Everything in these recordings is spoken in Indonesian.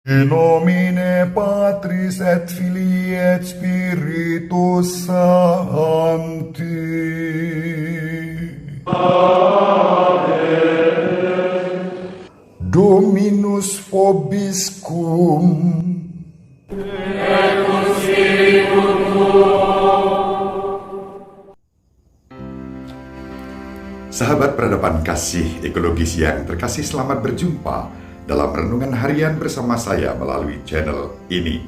In nomine Patris et Filii et Spiritus Sancti. Dominus vobiscum. Sahabat peradaban kasih ekologis yang terkasih, selamat berjumpa dalam renungan harian bersama saya melalui channel ini.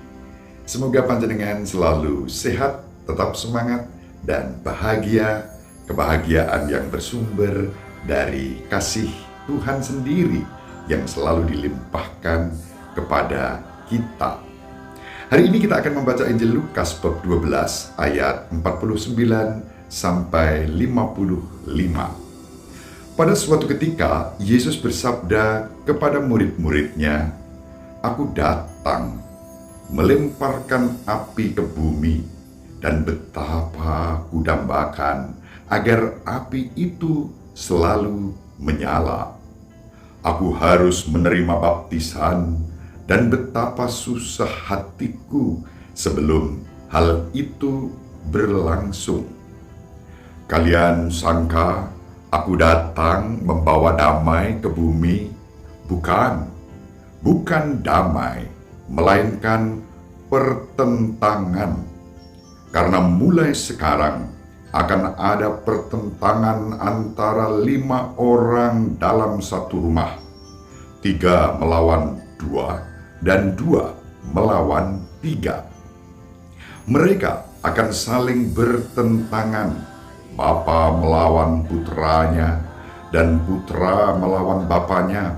Semoga panjenengan selalu sehat, tetap semangat, dan bahagia, kebahagiaan yang bersumber dari kasih Tuhan sendiri yang selalu dilimpahkan kepada kita. Hari ini kita akan membaca Injil Lukas bab 12 ayat 49 sampai 55. Pada suatu ketika, Yesus bersabda kepada murid-muridnya, "Aku datang melemparkan api ke bumi, dan betapa kudambakan agar api itu selalu menyala. Aku harus menerima baptisan, dan betapa susah hatiku sebelum hal itu berlangsung. Kalian sangka Aku datang membawa damai ke bumi? Bukan damai, melainkan pertentangan. Karena mulai sekarang akan ada pertentangan antara 5 orang dalam satu rumah. 3 melawan 2, dan 2 melawan 3. Mereka akan saling bertentangan. Bapa melawan putranya, dan putra melawan bapanya.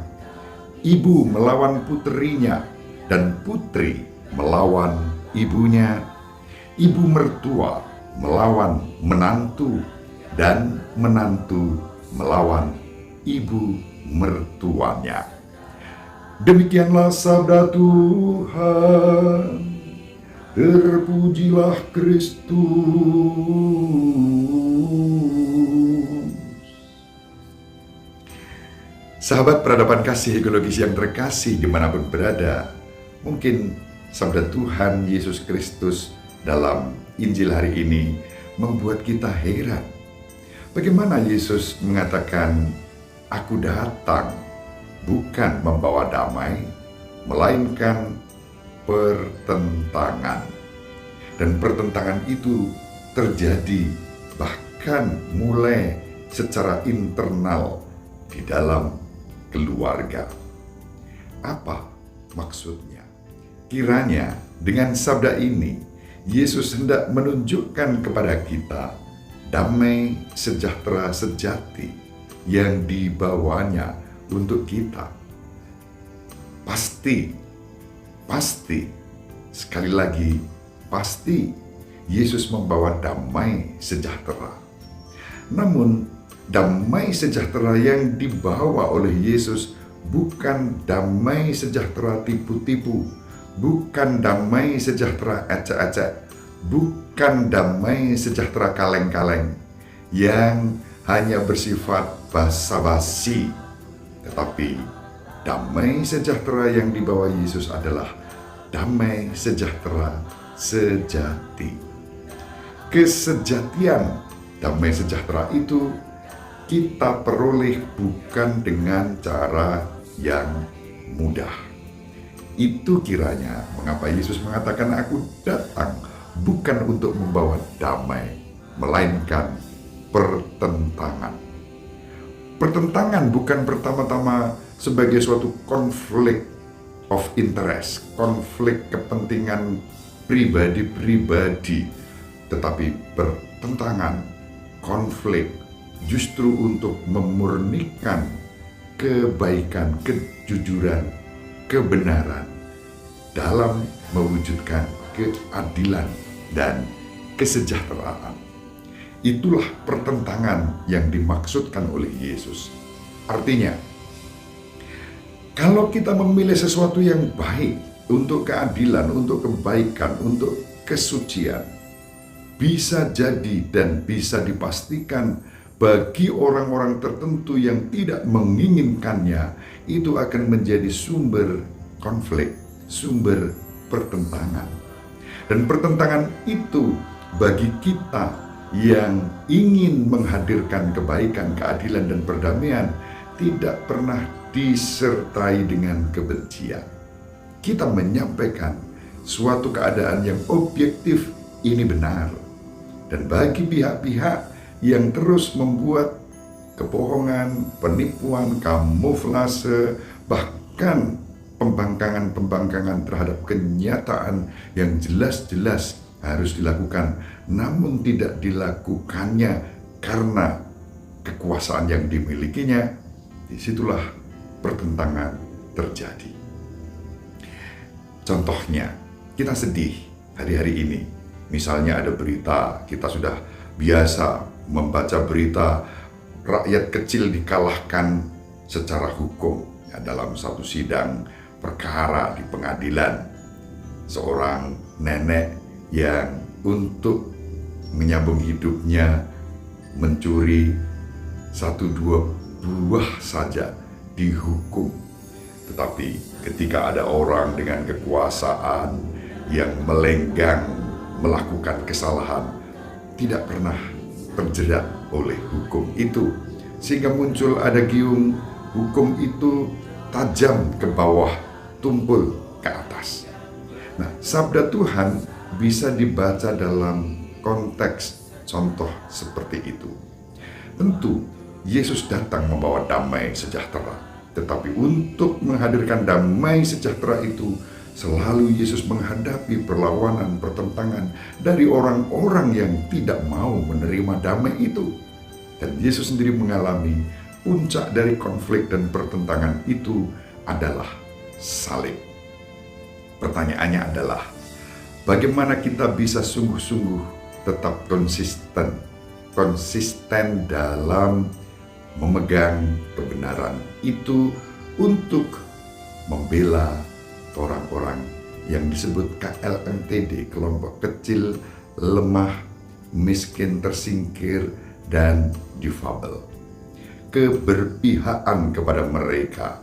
Ibu melawan putrinya, dan putri melawan ibunya. Ibu mertua melawan menantu, dan menantu melawan ibu mertuanya." Demikianlah sabda Tuhan. Terpujilah Kristus. Sahabat peradaban kasih ekologis yang terkasih dimanapun berada, mungkin sabda Tuhan Yesus Kristus dalam Injil hari ini membuat kita heran. Bagaimana Yesus mengatakan, "Aku datang bukan membawa damai, melainkan pertentangan." Dan pertentangan itu terjadi bahkan mulai secara internal di dalam keluarga. Apa maksudnya? Kiranya dengan sabda ini Yesus hendak menunjukkan kepada kita damai sejahtera sejati yang dibawanya untuk kita. Pasti, sekali lagi, pasti Yesus membawa damai sejahtera. Namun, damai sejahtera yang dibawa oleh Yesus bukan damai sejahtera tipu-tipu, bukan damai sejahtera ecek-ecek, bukan damai sejahtera kaleng-kaleng yang hanya bersifat basa-basi, tetapi damai sejahtera yang dibawa Yesus adalah damai sejahtera sejati. Kesejatian damai sejahtera itu kita peroleh bukan dengan cara yang mudah. Itu kiranya mengapa Yesus mengatakan, "Aku datang bukan untuk membawa damai, melainkan pertentangan." Pertentangan bukan pertama-tama sebagai suatu konflik of interest, konflik kepentingan pribadi-pribadi, tetapi pertentangan, konflik justru untuk memurnikan kebaikan, kejujuran, kebenaran dalam mewujudkan keadilan dan kesejahteraan. Itulah pertentangan yang dimaksudkan oleh Yesus. Artinya, kalau kita memilih sesuatu yang baik untuk keadilan, untuk kebaikan, untuk kesucian, bisa jadi dan bisa dipastikan bagi orang-orang tertentu yang tidak menginginkannya, itu akan menjadi sumber konflik, sumber pertentangan. Dan pertentangan itu bagi kita yang ingin menghadirkan kebaikan, keadilan, dan perdamaian tidak pernah disertai dengan kebencian. Kita menyampaikan suatu keadaan yang objektif, ini benar. Dan bagi pihak-pihak yang terus membuat kebohongan, penipuan, kamuflase, bahkan pembangkangan terhadap kenyataan yang jelas-jelas harus dilakukan, namun tidak dilakukannya karena kekuasaan yang dimilikinya, disitulah pertentangan terjadi. Contohnya, kita sedih hari-hari ini. Misalnya ada berita, kita sudah biasa membaca berita rakyat kecil dikalahkan secara hukum ya, dalam satu sidang perkara di pengadilan. Seorang nenek yang untuk menyambung hidupnya mencuri 1-2 buah saja dihukum. Tetapi ketika ada orang dengan kekuasaan yang melenggang melakukan kesalahan, tidak pernah terjerat oleh hukum itu, sehingga muncul ada giung hukum itu tajam ke bawah, tumpul ke atas. Nah, sabda Tuhan bisa dibaca dalam konteks contoh seperti itu. Tentu Yesus datang membawa damai sejahtera, tetapi untuk menghadirkan damai sejahtera itu selalu Yesus menghadapi perlawanan, pertentangan dari orang-orang yang tidak mau menerima damai itu. Dan Yesus sendiri mengalami puncak dari konflik dan pertentangan itu adalah salib. Pertanyaannya adalah, bagaimana kita bisa sungguh-sungguh tetap konsisten dalam memegang kebenaran itu untuk membela orang-orang yang disebut KLMTD, kelompok kecil, lemah, miskin, tersingkir, dan difabel. Keberpihakan kepada mereka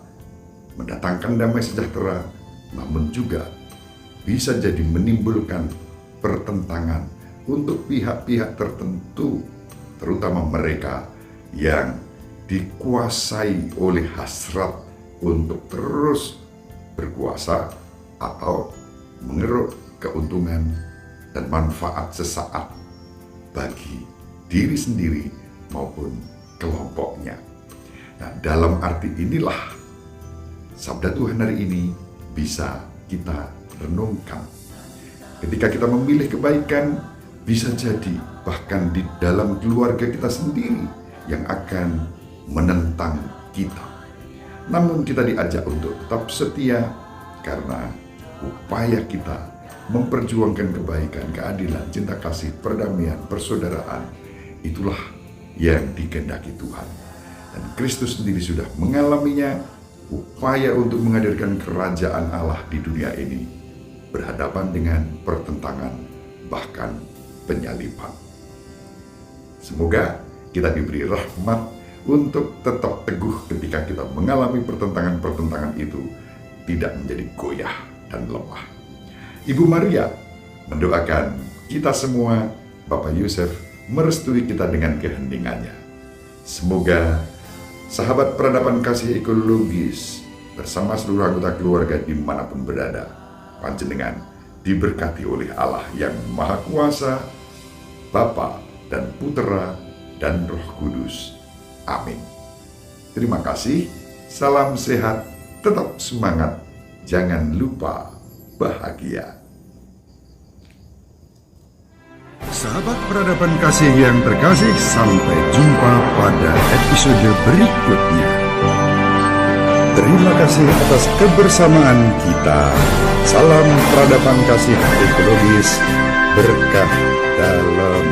mendatangkan damai sejahtera, namun juga bisa jadi menimbulkan pertentangan untuk pihak-pihak tertentu, terutama mereka yang dikuasai oleh hasrat untuk terus berkuasa atau mengeruk keuntungan dan manfaat sesaat bagi diri sendiri maupun kelompoknya. Nah, dalam arti inilah sabda Tuhan hari ini bisa kita renungkan. Ketika kita memilih kebaikan, bisa jadi bahkan di dalam keluarga kita sendiri yang akan menentang kita. Namun kita diajak untuk tetap setia karena upaya kita memperjuangkan kebaikan, keadilan, cinta kasih, perdamaian, persaudaraan, itulah yang dikehendaki Tuhan. Dan Kristus sendiri sudah mengalaminya. Upaya untuk menghadirkan kerajaan Allah di dunia ini berhadapan dengan pertentangan, bahkan penyaliban. Semoga kita diberi rahmat untuk tetap teguh ketika kita mengalami pertentangan-pertentangan itu, tidak menjadi goyah dan lemah. Ibu Maria mendoakan kita semua, Bapak Yusuf merestui kita dengan keheningannya. Semoga sahabat peradaban kasih ekologis bersama seluruh anggota keluarga dimanapun berada, panjenengan diberkati oleh Allah yang Maha Kuasa, Bapa dan Putera dan Roh Kudus. Amin. Terima kasih, salam sehat, tetap semangat, jangan lupa bahagia. Sahabat peradaban kasih yang terkasih, sampai jumpa pada episode berikutnya. Terima kasih atas kebersamaan kita. Salam peradaban kasih ekologis, berkah dalam